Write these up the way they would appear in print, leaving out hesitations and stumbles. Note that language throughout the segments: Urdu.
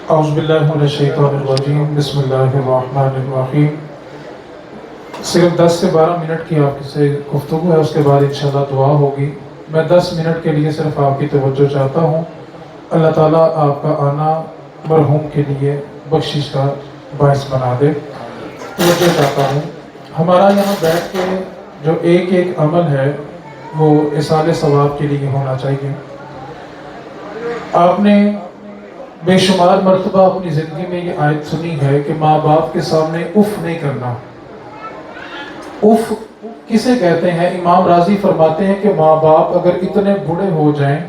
اعوذ باللہ من الشیطان الرجیم بسم اللہ الرحمن الرحیم۔ صرف 10 سے 12 منٹ کی آپ سے گفتگو ہے، اس کے بعد انشاءاللہ دعا ہوگی۔ میں 10 منٹ کے لیے صرف آپ کی توجہ چاہتا ہوں۔ اللہ تعالیٰ آپ کا آنا مرحوم کے لیے بخشش کا باعث بنا دے۔ توجہ چاہتا ہوں، ہمارا یہاں بیٹھ کے جو ایک ایک عمل ہے وہ اصالِ ثواب کے لیے ہونا چاہیے۔ آپ نے بے شمار مرتبہ اپنی زندگی میں یہ آیت سنی ہے کہ ماں باپ کے سامنے اف نہیں کرنا۔ اف کسے کہتے ہیں؟ امام راضی فرماتے ہیں کہ ماں باپ اگر اتنے بوڑھے ہو جائیں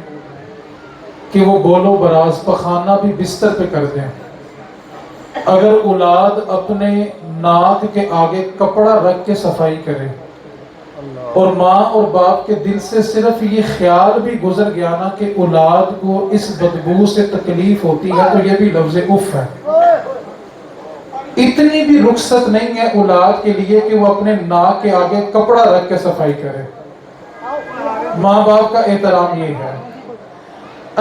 کہ وہ بولو براز پخانہ بھی بستر پہ کر دیں، اگر اولاد اپنے ناک کے آگے کپڑا رکھ کے صفائی کرے اور ماں اور باپ کے دل سے صرف یہ خیال بھی گزر گیا نا کہ اولاد کو اس بدبو سے تکلیف ہوتی ہے، تو یہ بھی لفظ اف ہے۔ اتنی بھی رخصت نہیں ہے اولاد کے لیے کہ وہ اپنے ناک کے آگے کپڑا رکھ کے صفائی کرے۔ ماں باپ کا احترام یہ ہے۔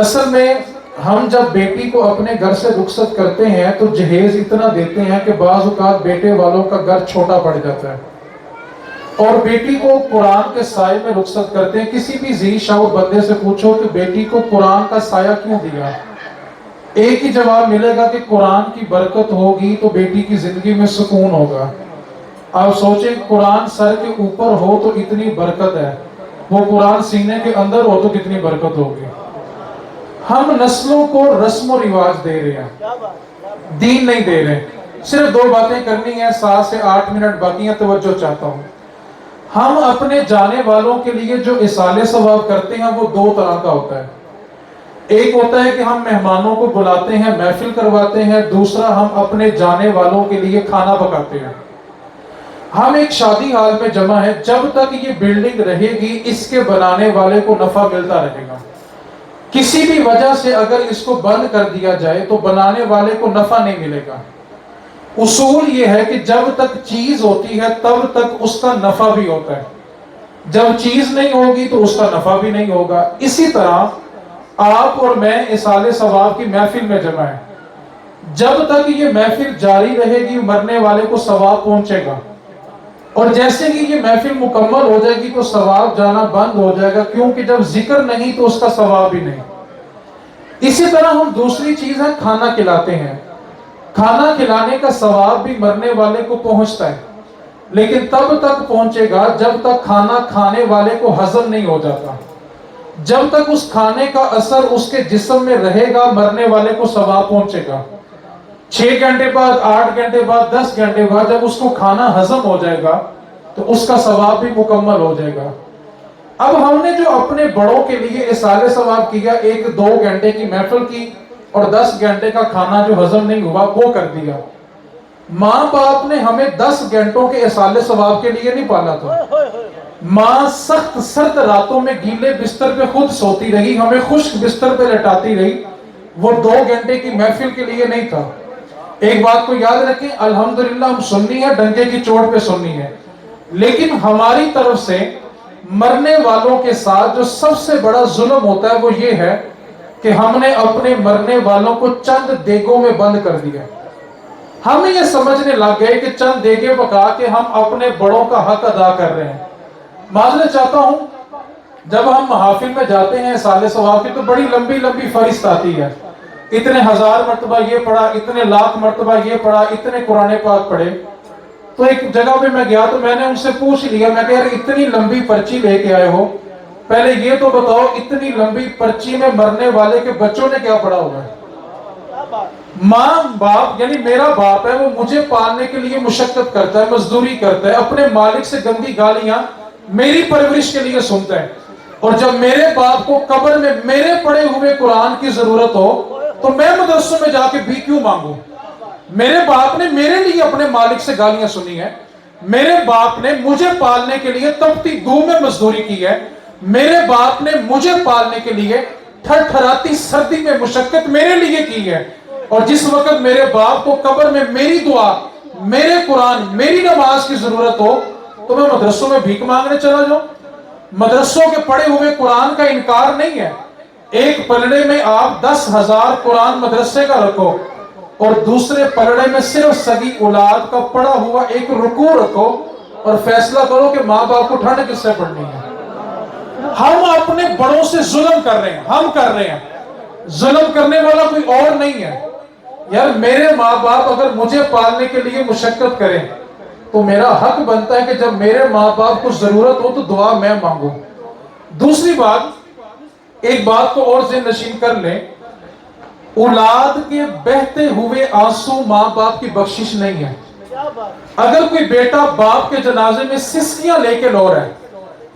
اصل میں ہم جب بیٹی کو اپنے گھر سے رخصت کرتے ہیں تو جہیز اتنا دیتے ہیں کہ بعض اوقات بیٹے والوں کا گھر چھوٹا پڑ جاتا ہے، اور بیٹی کو قرآن کے سائے میں رخصت کرتے ہیں۔ کسی بھی ذی شعور بندے سے پوچھو کہ بیٹی کو قرآن کا سایہ کیوں دیا، ایک ہی جواب ملے گا کہ قرآن کی برکت ہوگی تو بیٹی کی زندگی میں سکون ہوگا۔ آپ سوچیں، قرآن سر کے اوپر ہو تو اتنی برکت ہے، وہ قرآن سینے کے اندر ہو تو کتنی برکت ہوگی۔ ہم نسلوں کو رسم و رواج دے رہے ہیں، دین نہیں دے رہے۔ صرف 2 باتیں کرنی ہیں، 7 سے 8 منٹ باقی ہیں، توجہ چاہتا ہوں۔ ہم اپنے جانے والوں کے لیے جو اصالِ ثواب کرتے ہیں وہ 2 طرح کا ہوتا ہے۔ ایک ہوتا ہے کہ ہم مہمانوں کو بلاتے ہیں، محفل کرواتے ہیں۔ دوسرا، ہم اپنے جانے والوں کے لیے کھانا پکاتے ہیں۔ ہم ایک شادی ہال میں جمع ہیں، جب تک یہ بلڈنگ رہے گی اس کے بنانے والے کو نفع ملتا رہے گا۔ کسی بھی وجہ سے اگر اس کو بند کر دیا جائے تو بنانے والے کو نفع نہیں ملے گا۔ اصول یہ ہے کہ جب تک چیز ہوتی ہے تب تک اس کا نفع بھی ہوتا ہے، جب چیز نہیں ہوگی تو اس کا نفع بھی نہیں ہوگا۔ اسی طرح آپ اور میں اصالِ ثواب کی محفل میں جمع ہیں، جب تک یہ محفل جاری رہے گی مرنے والے کو ثواب پہنچے گا، اور جیسے ہی یہ محفل مکمل ہو جائے گی تو ثواب جانا بند ہو جائے گا، کیونکہ جب ذکر نہیں تو اس کا ثواب بھی نہیں۔ اسی طرح ہم دوسری چیز ہے کھانا کھلاتے ہیں۔ کھانا کھلانے کا ثواب بھی مرنے والے کو پہنچتا ہے، لیکن تب تک پہنچے گا جب تک کھانا کھانے والے کو ہضم نہیں ہو جاتا۔ جب تک اس کھانے کا اثر اس کے جسم میں رہے گا مرنے والے کو ثواب پہنچے گا۔ 6 گھنٹے بعد، 8 گھنٹے بعد، 10 گھنٹے بعد جب اس کو کھانا ہضم ہو جائے گا تو اس کا ثواب بھی مکمل ہو جائے گا۔ اب ہم نے جو اپنے بڑوں کے لیے اصالِ ثواب کیا، 1-2 گھنٹے کی محفل کی اور 10 گھنٹے کا کھانا جو ہضم نہیں ہوا وہ کر دیا۔ ماں باپ نے ہمیں 10 گھنٹوں کے اصالِ ثواب کے لیے نہیں پالا تھا۔ ماں سخت سرد راتوں میں گیلے بستر پہ خود سوتی رہی، ہمیں خشک بستر پہ لٹاتی رہی، وہ 2 گھنٹے کی محفل کے لیے نہیں تھا۔ ایک بات کو یاد رکھیں، الحمدللہ ہم سنی ہے، ڈنکے کی چوٹ پہ سنی ہے، لیکن ہماری طرف سے مرنے والوں کے ساتھ جو سب سے بڑا ظلم ہوتا ہے وہ یہ ہے کہ ہم نے اپنے مرنے والوں کو چند دیگوں میں بند کر دیا۔ ہم یہ سمجھنے لگ گئے کہ چند دیگیں پکا کے ہم اپنے بڑوں کا حق ادا کر رہے ہیں۔ معذرت چاہتا ہوں، جب ہم محافل میں جاتے ہیں اصالِ ثواب کی تو بڑی لمبی لمبی فہرست آتی ہے، اتنے 1000 مرتبہ یہ پڑھا، اتنے لاکھ مرتبہ یہ پڑھا، اتنے قرآن پاک پڑھے۔ تو ایک جگہ پہ میں گیا تو میں نے ان سے پوچھ لیا، میں کہ یار اتنی لمبی پرچی لے کے آئے ہو، پہلے یہ تو بتاؤ اتنی لمبی پرچی میں مرنے والے کے بچوں نے کیا پڑھا ہوگا؟ ماں باپ یعنی میرا باپ ہے، وہ مجھے پالنے کے لیے مشقت کرتا ہے، مزدوری کرتا ہے، اپنے مالک سے گندی گالیاں میری پرورش کے لیے سنتا ہے، اور جب میرے باپ کو قبر میں میرے پڑھے ہوئے قرآن کی ضرورت ہو تو میں مدرسوں میں جا کے بھی کیوں مانگوں؟ میرے باپ نے میرے لیے اپنے مالک سے گالیاں سنی ہیں، میرے باپ نے مجھے پالنے کے لیے تپتی دھوپ میں مزدوری کی ہے، میرے باپ نے مجھے پالنے کے لیے تھر تھراتی سردی میں مشقت میرے لیے کی ہے، اور جس وقت میرے باپ کو قبر میں میری دعا، میرے قرآن، میری نماز کی ضرورت ہو تو میں مدرسوں میں بھیک مانگنے چلا جاؤں؟ مدرسوں کے پڑھے ہوئے قرآن کا انکار نہیں ہے، ایک پلڑے میں آپ 10,000 قرآن مدرسے کا رکھو، اور دوسرے پلڑے میں صرف سگی اولاد کا پڑا ہوا ایک رکوع رکھو اور فیصلہ کرو کہ ماں باپ کو ٹھنڈ کس سے پڑنی ہے۔ ہم اپنے بڑوں سے ظلم کر رہے ہیں، ہم کر رہے ہیں، ظلم کرنے والا کوئی اور نہیں ہے۔ یار میرے ماں باپ اگر مجھے پالنے کے لیے مشقت کریں تو میرا حق بنتا ہے کہ جب میرے ماں باپ کو ضرورت ہو تو دعا میں مانگوں۔ دوسری بات، ایک بات کو اور ذہن نشین کر لیں، اولاد کے بہتے ہوئے آنسو ماں باپ کی بخشش نہیں ہے۔ اگر کوئی بیٹا باپ کے جنازے میں سسکیاں لے کے رو رہا ہے،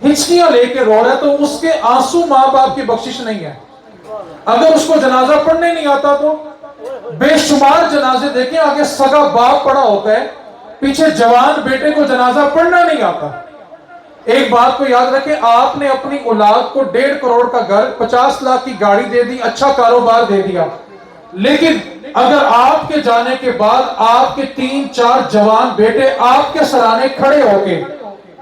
ہچکیاں لے کے رو رہا ہے، تو اس کے آنسو ماں باپ کی بخشش نہیں ہے۔ اگر اس کو جنازہ پڑھنے نہیں آتا تو بے شمار جنازے دیکھیں، آگے سگا باپ پڑا ہوتا ہے، پیچھے جوان بیٹے کو جنازہ پڑھنا نہیں آتا۔ ایک بات کو یاد رکھیں، آپ نے اپنی اولاد کو 1.5 کروڑ کا گھر، 50 لاکھ کی گاڑی دے دی، اچھا کاروبار دے دیا، لیکن اگر آپ کے جانے کے بعد آپ کے 3-4 جوان بیٹے آپ کے سرانے کھڑے ہو کے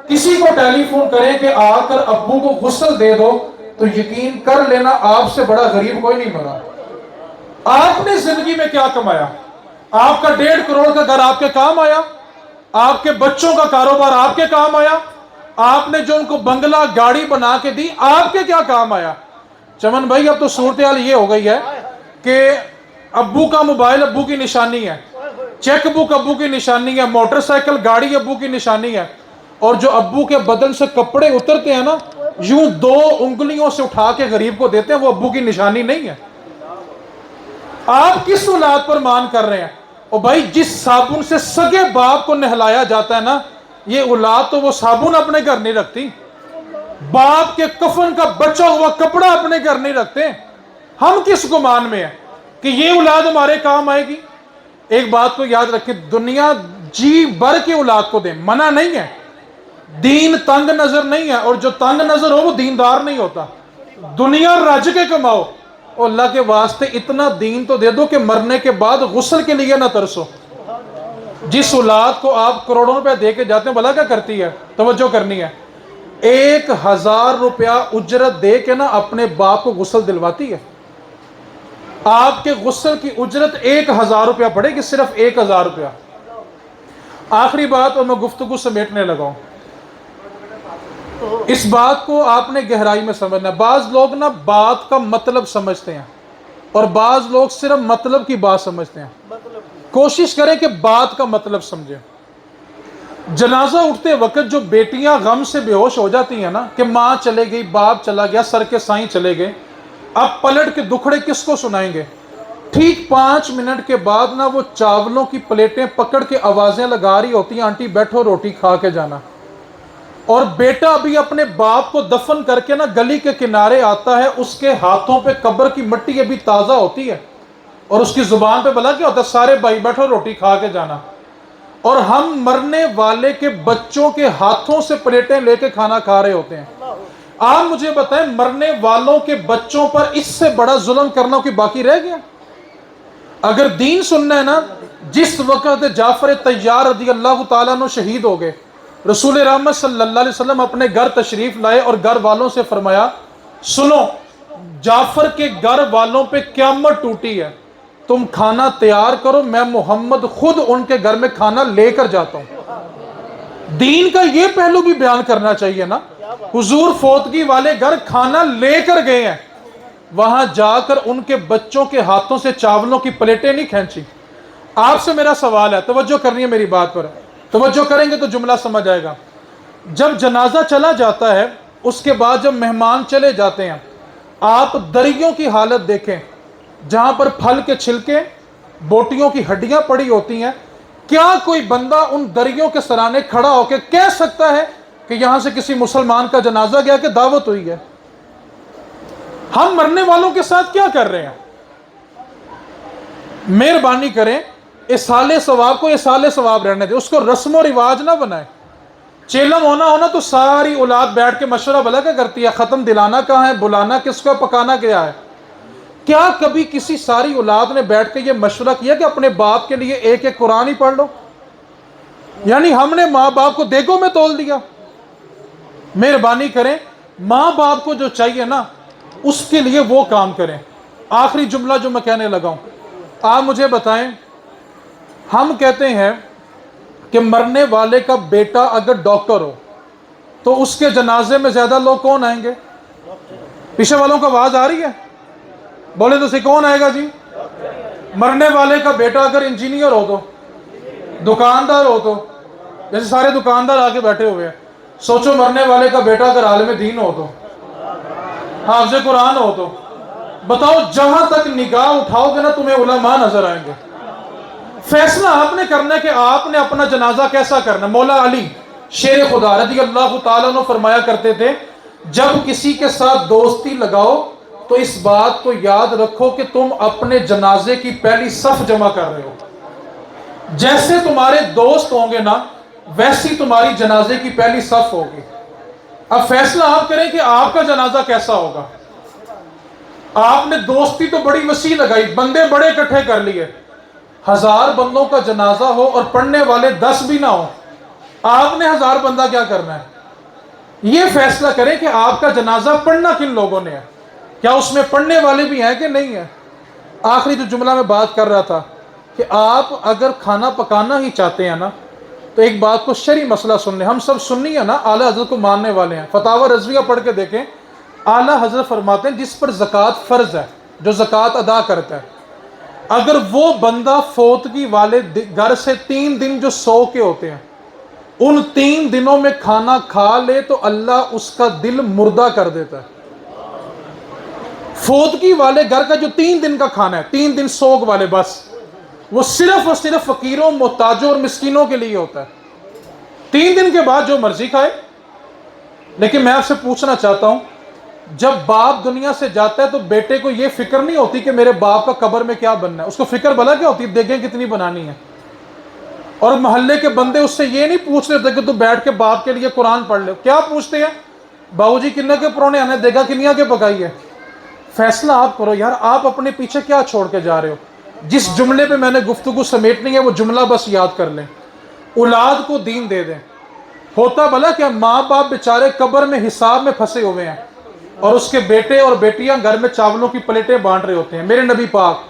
کسی کو ٹیلی فون کریں کہ آ کر ابو کو غسل دے دو، تو یقین کر لینا آپ سے بڑا غریب کوئی نہیں مرا۔ آپ نے زندگی میں کیا کمایا؟ آپ کا 1.5 کروڑ کا گھر آپ کے کام آیا؟ آپ کے بچوں کا کاروبار آپ کے کام آیا؟ آپ نے جو ان کو بنگلہ گاڑی بنا کے دی آپ کے کیا کام آیا؟ چمن بھائی اب تو صورتحال یہ ہو گئی ہے کہ ابو کا موبائل ابو کی نشانی ہے، چیک بک ابو کی نشانی ہے، موٹر سائیکل گاڑی ابو کی نشانی ہے، اور جو ابو کے بدن سے کپڑے اترتے ہیں نا، یوں 2 انگلیوں سے اٹھا کے غریب کو دیتے ہیں، وہ ابو کی نشانی نہیں ہے۔ آپ کس اولاد پر مان کر رہے ہیں؟ اور بھائی جس صابن سے سگے باپ کو نہلایا جاتا ہے نا، یہ اولاد تو وہ صابن اپنے گھر نہیں رکھتی، باپ کے کفن کا بچا ہوا کپڑا اپنے گھر نہیں رکھتے۔ ہم کس گمان میں ہیں کہ یہ اولاد ہمارے کام آئے گی؟ ایک بات کو یاد رکھیں، دنیا جی بھر کے اولاد کو دیں، منع نہیں ہے، دین تنگ نظر نہیں ہے، اور جو تنگ نظر ہو وہ دیندار نہیں ہوتا۔ دنیا رج کے کماؤ، اور اللہ کے واسطے اتنا دین تو دے دو کہ مرنے کے بعد غسل کے لیے نہ ترسو۔ جس اولاد کو آپ کروڑوں روپے دے کے جاتے ہیں، بھلا کیا کرتی ہے؟ توجہ کرنی ہے، 1000 روپیہ اجرت دے کے نا اپنے باپ کو غسل دلواتی ہے۔ آپ کے غسل کی اجرت 1000 روپیہ پڑے گی، صرف 1000 روپیہ۔ آخری بات، اور میں گفتگو سمیٹنے لگا ہوں، اس بات کو آپ نے گہرائی میں سمجھنا ہے۔ بعض لوگ نا بات کا مطلب سمجھتے ہیں، اور بعض لوگ صرف مطلب کی بات سمجھتے ہیں۔ کوشش کریں کہ بات کا مطلب سمجھیں۔ جنازہ اٹھتے وقت جو بیٹیاں غم سے بے ہوش ہو جاتی ہیں نا کہ ماں چلے گئی، باپ چلا گیا، سر کے سائیں چلے گئے، اب پلٹ کے دکھڑے کس کو سنائیں گے؟ ٹھیک 5 منٹ کے بعد نا وہ چاولوں کی پلیٹیں پکڑ کے آوازیں لگا رہی ہوتی ہیں، آنٹی بیٹھو روٹی کھا کے جانا۔ اور بیٹا ابھی اپنے باپ کو دفن کر کے نا گلی کے کنارے آتا ہے، اس کے ہاتھوں پہ قبر کی مٹی ابھی تازہ ہوتی ہے، اور اس کی زبان پہ بلا کیا ہوتا ہے؟ سارے بھائی بیٹھو روٹی کھا کے جانا۔ اور ہم مرنے والے کے بچوں کے ہاتھوں سے پلیٹیں لے کے کھانا کھا رہے ہوتے ہیں۔ آپ مجھے بتائیں، مرنے والوں کے بچوں پر اس سے بڑا ظلم کرنا کوئی باقی رہ گیا؟ اگر دین سننا ہے نا، جس وقت جعفر طیار رضی اللہ تعالیٰ عنہ شہید ہو گئے، رسول رحمت صلی اللہ علیہ وسلم اپنے گھر تشریف لائے اور گھر والوں سے فرمایا، سنو، جعفر کے گھر والوں پہ قیامت ٹوٹی ہے، تم کھانا تیار کرو، میں محمد خود ان کے گھر میں کھانا لے کر جاتا ہوں۔ دین کا یہ پہلو بھی بیان کرنا چاہیے نا۔ حضور فوتگی والے گھر کھانا لے کر گئے ہیں، وہاں جا کر ان کے بچوں کے ہاتھوں سے چاولوں کی پلیٹیں نہیں کھینچی۔ آپ سے میرا سوال ہے، توجہ کرنی ہے میری بات پر، توجہ کریں گے تو جملہ سمجھ آئے گا۔ جب جنازہ چلا جاتا ہے، اس کے بعد جب مہمان چلے جاتے ہیں، آپ دریوں کی حالت دیکھیں، جہاں پر پھل کے چھلکے، بوٹیوں کی ہڈیاں پڑی ہوتی ہیں۔ کیا کوئی بندہ ان دریوں کے سرانے کھڑا ہو کے کہہ سکتا ہے کہ یہاں سے کسی مسلمان کا جنازہ گیا کہ دعوت ہوئی ہے؟ ہم مرنے والوں کے ساتھ کیا کر رہے ہیں؟ مہربانی کریں، اصالِ ثواب کو اصالِ ثواب رہنے دیں، اس کو رسم و رواج نہ بنائیں۔ چیلم ہونا تو ساری اولاد بیٹھ کے مشورہ بھلا کیا کرتی ہے؟ ختم دلانا کہاں ہے، بلانا کس کو، پکانا کیا ہے؟ کیا کبھی کسی ساری اولاد نے بیٹھ کے یہ مشورہ کیا کہ اپنے باپ کے لیے ایک ایک قرآن ہی پڑھ لو؟ یعنی ہم نے ماں باپ کو دیگوں میں تول دیا۔ مہربانی کریں، ماں باپ کو جو چاہیے نا اس کے لیے وہ کام کریں۔ آخری جملہ جو میں کہنے لگا ہوں، آپ مجھے بتائیں، ہم کہتے ہیں کہ مرنے والے کا بیٹا اگر ڈاکٹر ہو تو اس کے جنازے میں زیادہ لوگ کون آئیں گے؟ پیچھے والوں کو آواز آ رہی ہے؟ بولے تو کون آئے گا جی؟ مرنے والے کا بیٹا اگر انجینئر ہو تو، دکاندار ہو تو، جیسے سارے دکاندار آگے بیٹھے ہوئے ہیں، سوچو مرنے والے کا بیٹا اگر عالم دین ہو تو، حافظ قرآن ہو تو، بتاؤ جہاں تک نگاہ اٹھاؤ گے نا تمہیں علماء نظر آئیں گے۔ فیصلہ آپ نے کرنا ہے کہ آپ نے اپنا جنازہ کیسا کرنا ہے۔ مولا علی شیر خدا رضی اللہ تعالیٰ عنہ فرمایا کرتے تھے، جب کسی کے ساتھ دوستی لگاؤ تو اس بات کو یاد رکھو کہ تم اپنے جنازے کی پہلی صف جمع کر رہے ہو۔ جیسے تمہارے دوست ہوں گے نا ویسی تمہاری جنازے کی پہلی صف ہوگی۔ اب فیصلہ آپ کریں کہ آپ کا جنازہ کیسا ہوگا۔ آپ نے دوستی تو بڑی وسیع لگائی، بندے بڑے اکٹھے کر لیے، 1000 بندوں کا جنازہ ہو اور پڑھنے والے 10 بھی نہ ہو، آپ نے 1000 بندہ کیا کرنا ہے؟ یہ فیصلہ کریں کہ آپ کا جنازہ پڑھنا کن لوگوں نے ہے، کیا اس میں پڑھنے والے بھی ہیں کہ نہیں ہیں۔ آخری جو جملہ میں بات کر رہا تھا کہ آپ اگر کھانا پکانا ہی چاہتے ہیں نا تو ایک بات کو شرعی مسئلہ سن لیں۔ ہم سب سنی ہے نا، اعلیٰ حضرت کو ماننے والے ہیں، فتاوی رضویہ پڑھ کے دیکھیں، اعلیٰ حضرت فرماتے ہیں جس پر زکوٰۃ فرض ہے، جو زکوٰۃ ادا کرتا ہے، اگر وہ بندہ فوتگی والے گھر سے 3 دن جو سو کے ہوتے ہیں ان 3 دنوں میں کھانا کھا لے تو اللہ اس کا دل مردہ کر دیتا ہے۔ فوتگی والے گھر کا جو 3 دن کا کھانا ہے، 3 دن سوگ والے، بس وہ صرف اور صرف فقیروں، محتاجوں اور مسکینوں کے لیے ہوتا ہے۔ 3 دن کے بعد جو مرضی کھائے۔ لیکن میں آپ سے پوچھنا چاہتا ہوں، جب باپ دنیا سے جاتا ہے تو بیٹے کو یہ فکر نہیں ہوتی کہ میرے باپ کا قبر میں کیا بننا ہے؟ اس کو فکر بھلا کیا ہوتی ہے؟ دیگیں کتنی بنانی ہے؟ اور محلے کے بندے اس سے یہ نہیں پوچھ رہے تھے کہ تو بیٹھ کے باپ کے لیے قرآن پڑھ لے، کیا پوچھتے ہیں؟ باؤ جی کنیا کے پرونے آنے، دیگا کنیا کے پکائی ہے۔ فیصلہ آپ کرو یار، آپ اپنے پیچھے کیا چھوڑ کے جا رہے ہو؟ جس جملے پہ میں نے گفتگو سمیٹنی ہے وہ جملہ بس یاد کر لیں، اولاد کو دین دے دیں۔ ہوتا بھلا کیا ماں باپ بیچارے قبر میں حساب میں پھنسے ہوئے ہیں اور اس کے بیٹے اور بیٹیاں گھر میں چاولوں کی پلیٹیں بانٹ رہے ہوتے ہیں۔ میرے نبی پاک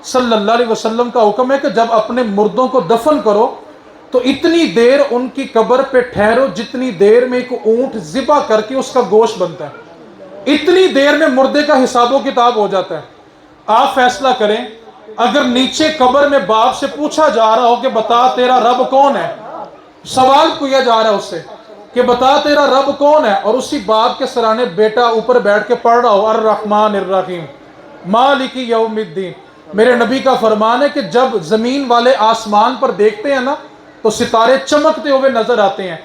صلی اللہ علیہ وسلم کا حکم ہے کہ جب اپنے مردوں کو دفن کرو تو اتنی دیر ان کی قبر پہ ٹھہرو جتنی دیر میں ایک اونٹ ذبح کر کے اس کا گوشت بنتا ہے، اتنی دیر میں مردے کا حساب و کتاب ہو جاتا ہے۔ آپ فیصلہ کریں، اگر نیچے قبر میں باپ سے پوچھا جا رہا ہو کہ بتا تیرا رب کون ہے، سوال کیا جا رہا ہے اس سے کہ بتا تیرا رب کون ہے، اور اسی باپ کے سرانے بیٹا اوپر بیٹھ کے پڑھ رہا ہو الرحمن الرحیم مالک یوم الدین، میرے نبی کا فرمان ہے کہ جب زمین والے آسمان پر دیکھتے ہیں نا تو ستارے چمکتے ہوئے نظر آتے ہیں،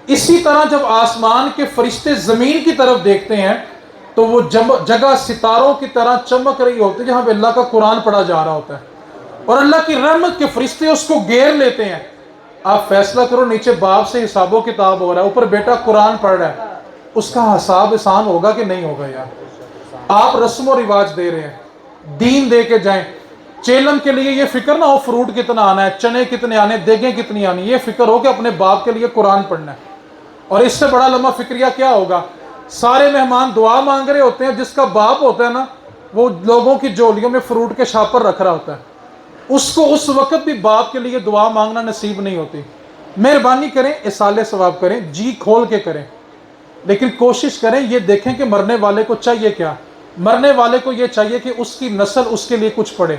اسی طرح جب آسمان کے فرشتے زمین کی طرف دیکھتے ہیں تو وہ جگہ ستاروں کی طرح چمک رہی ہوتی ہے جہاں پہ اللہ کا قرآن پڑھا جا رہا ہوتا ہے اور اللہ کی رحمت کے فرشتے اس کو گھیر لیتے ہیں۔ آپ فیصلہ کرو، نیچے باپ سے حساب و کتاب ہو رہا ہے، اوپر بیٹا قرآن پڑھ رہا ہے، اس کا حساب آسان ہوگا کہ نہیں ہوگا یار؟ آپ رسم و رواج دے رہے ہیں، دین دے کے جائیں۔ چیلم کے لیے یہ فکر نہ ہو فروٹ کتنا آنا ہے، چنے کتنے آنے، دیگیں کتنی آنی، یہ فکر ہو کہ اپنے باپ کے لیے قرآن پڑھنا ہے۔ اور اس سے بڑا لمحہ فکریہ کیا ہوگا؟ سارے مہمان دعا مانگ رہے ہوتے ہیں، جس کا باپ ہوتا ہے نا وہ لوگوں کی جولیوں میں فروٹ کے شاپر رکھ رہا ہوتا ہے، اس کو اس وقت بھی باپ کے لیے دعا مانگنا نصیب نہیں ہوتی۔ مہربانی کریں، اصالہ ثواب کریں، جی کھول کے کریں، لیکن کوشش کریں یہ دیکھیں کہ مرنے والے کو چاہیے کیا۔ مرنے والے کو یہ چاہیے کہ اس کی نسل اس کے لیے کچھ پڑھے۔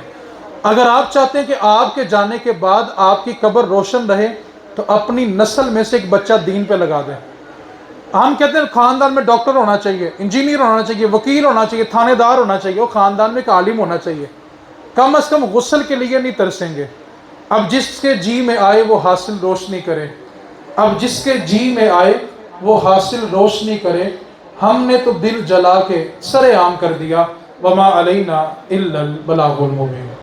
اگر آپ چاہتے ہیں کہ آپ کے جانے کے بعد آپ کی قبر روشن رہے تو اپنی نسل میں سے ایک بچہ دین پہ لگا دیں۔ ہم کہتے ہیں خاندان میں ڈاکٹر ہونا چاہیے، انجینئر ہونا چاہیے، وکیل ہونا چاہیے، تھانے دار ہونا چاہیے، وہ خاندان میں ایک عالم ہونا چاہیے۔ کم از کم غسل کے لیے نہیں ترسیں گے۔ اب جس کے جی میں آئے وہ حاصل روشنی کرے، اب جس کے جی میں آئے وہ حاصل روشنی کرے۔ ہم نے تو دل جلا کے سر عام کر دیا، وما علینا الا البلاغ المبین۔